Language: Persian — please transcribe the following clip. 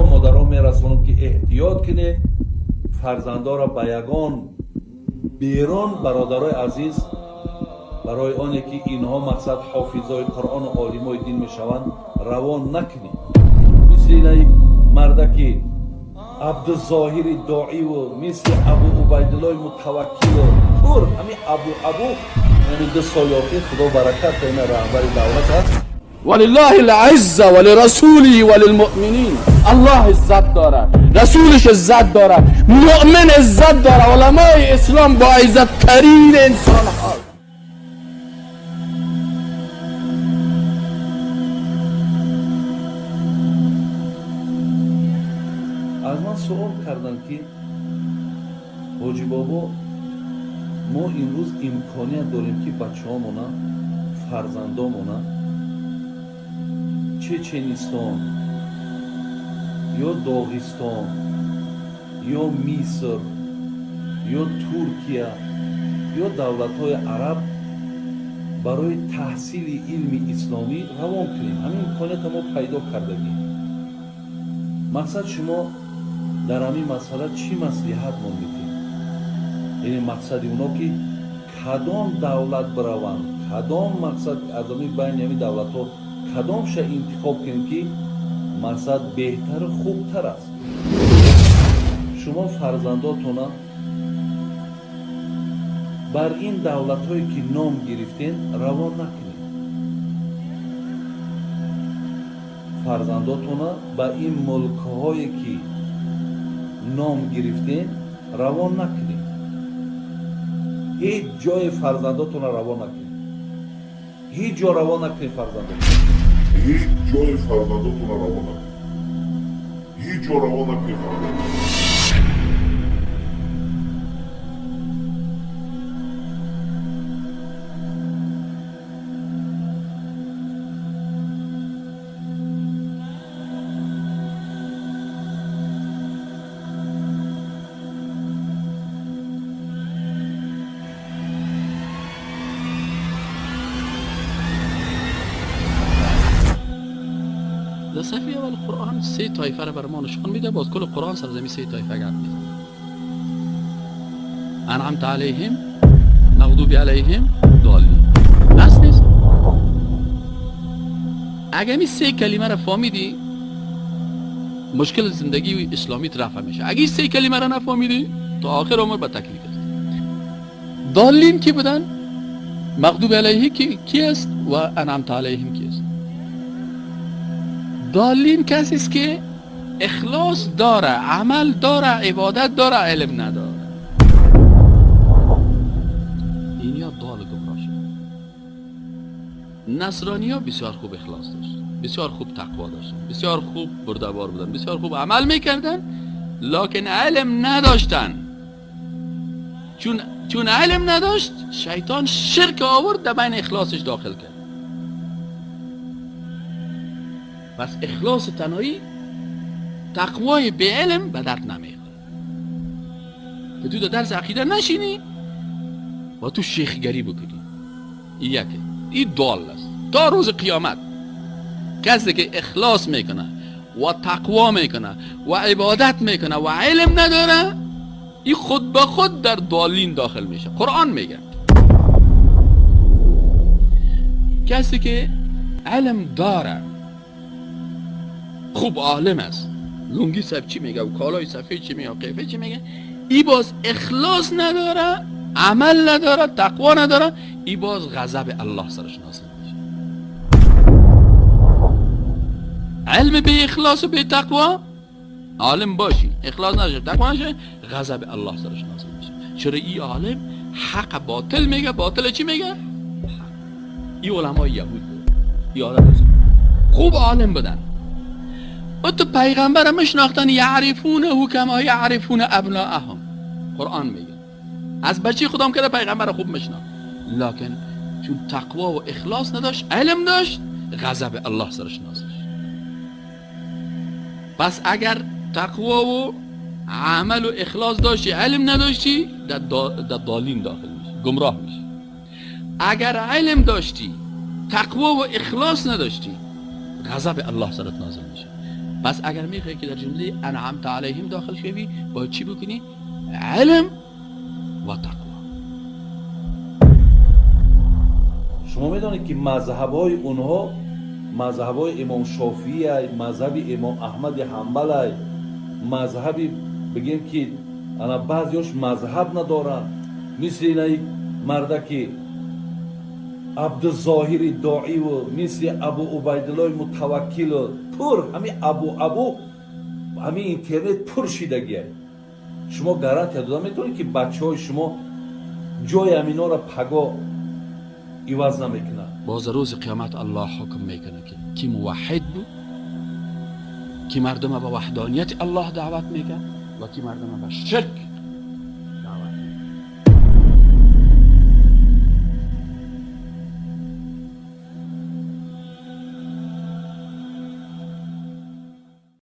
مادرها میرسونم که احتیاط کنه فرزندا را به یگان بیرون. برادرای عزیز، برای آنه که اینها مقصد حافظای قرآن و عالمای دین میشوند روان نکنید. مثل این مرده که عبدالظاهر داعی و مثل ابو عبیدالله متوکل و طور همین ابو یعنی دو سایاتی خدا برکت این رهبر دولت هست. ولله العزه ولرسوله وللمؤمنین. الله عزت داره، رسولش عزت داره، مؤمن عزت داره، علمای اسلام با عزت ترین انسان ها. از من سوال کردن که حاجی بابا ما امروز امکانیت داریم که بچه هامونا فرزندامونا چچنستان یا داغستان یا مصر یا ترکیه یا دولت‌های عرب برای تحصیل علم اسلامی روان کنیم. همین امکانیت ما پیدا کردگیم. مقصد شما در همین مسئله چی مصلحت ما میدید؟ یعنی مقصد اونا که کدام دولت بروند، کدام مقصد از همین بین همین دولت ها کدامش انتخاب کنیم که مقصد بهتر و خوبتر است. شما فرزنداتون بر این دولت هایی که نام گرفتین روان نکنید. فرزنداتون با این ملک هایی که نام گرفتین روان نکنید. هیچ جای فرزنداتون روان نکنید. هیچ جا روان نکنید فرزنداتون. هیچ جای فرزنداتون روان نکنید. هیچ جا روان نکنید فرزنداتون. در صفحه اول قرآن 3 طایفه را بر ما نشان میده. باز کل قرآن سرزمی 3 طایفه گرد میده. انعمت علیهم، مغضوب علیهم، ضالین. بس نیست. اگه می 3 کلمه را فهمیدی مشکل زندگی اسلامی رفع میشه. اگه 3 کلمه را نفهمیدی تا آخر عمر به تکلیف است. ضالین کی بودن؟ مغضوب علیه کی است و انعمت علیهم کی است؟ ضالین کسی است که اخلاص داره، عمل داره، عبادت داره، علم نداره. این یا ضال گمراه شد. نصرانی ها بسیار خوب اخلاص داشت، بسیار خوب تقوا داشتن، بسیار خوب بردبار بودن، بسیار خوب عمل میکردن، لکن علم نداشتن. چون علم نداشت شیطان شرک آورد در بین اخلاصش داخل کرد. پس اخلاص تنهایی تقوای به علم به درد نمیخوره. که تو در درس عقیده نشینی و تو شیخگری بکنی. این یکه. این ضال است تا روز قیامت. کسی که اخلاص میکنه و تقوا میکنه و عبادت میکنه و علم نداره، این خود به خود در ضالین داخل میشه. قرآن میگه کسی که علم داره، خوب عالم است، لنگی سب چی میگه و کالای سفید چی میگه و قیفه چی میگه، ای باز اخلاص نداره، عمل نداره، تقوا نداره، ای باز غضب الله سرش نازل میشه. علم به اخلاص و به تقوا، عالم باشی اخلاص نداره تقوا نشه، غضب الله سرش نازل میشه. چرا ای عالم حق باطل میگه، باطل چی میگه؟ ای علمای یهود بود، ای عالم خوب عالم بودن و تو پیغمبر مشناختن، یعرفونه کما یعرفون ابناءهم. قرآن میگه از بچه خودم که پیغمبر خوب میشناخت، لکن چون تقوا و اخلاص نداشت، علم داشت، غضب الله سرش نازل شد. پس اگر تقوا و عمل و اخلاص داشتی، علم نداشتی، در ضالین داخل میشی، گمراه میشی. اگر علم داشتی، تقوا و اخلاص نداشتی، غضب الله سرت نازل میشه. پس اگر میخوای که در جمله انعمت علیهم داخل شوی باید چی بکنی؟ علم و تقوا. شما میدونید که مذهب‌های اونها مذهب‌های امام شافعی ای، مذهب امام احمد حنبل ای، مذهبی بگیم که انا بعضیش مذهب ندارن، مثل اینای مرده که عبدالظاهر داعی و مثل ابو عبیدالله متوکل و پر همین ابو همین اینترنت پر شدگی. شما گارانتی داده میتونید که بچه های شما جای امینا را پگاه عوض نمیکنن. باز روز قیامت الله حکم میکنه که کی موحد بود، کی مردم به وحدانیت الله دعوت میکنه و کی مردم به شرک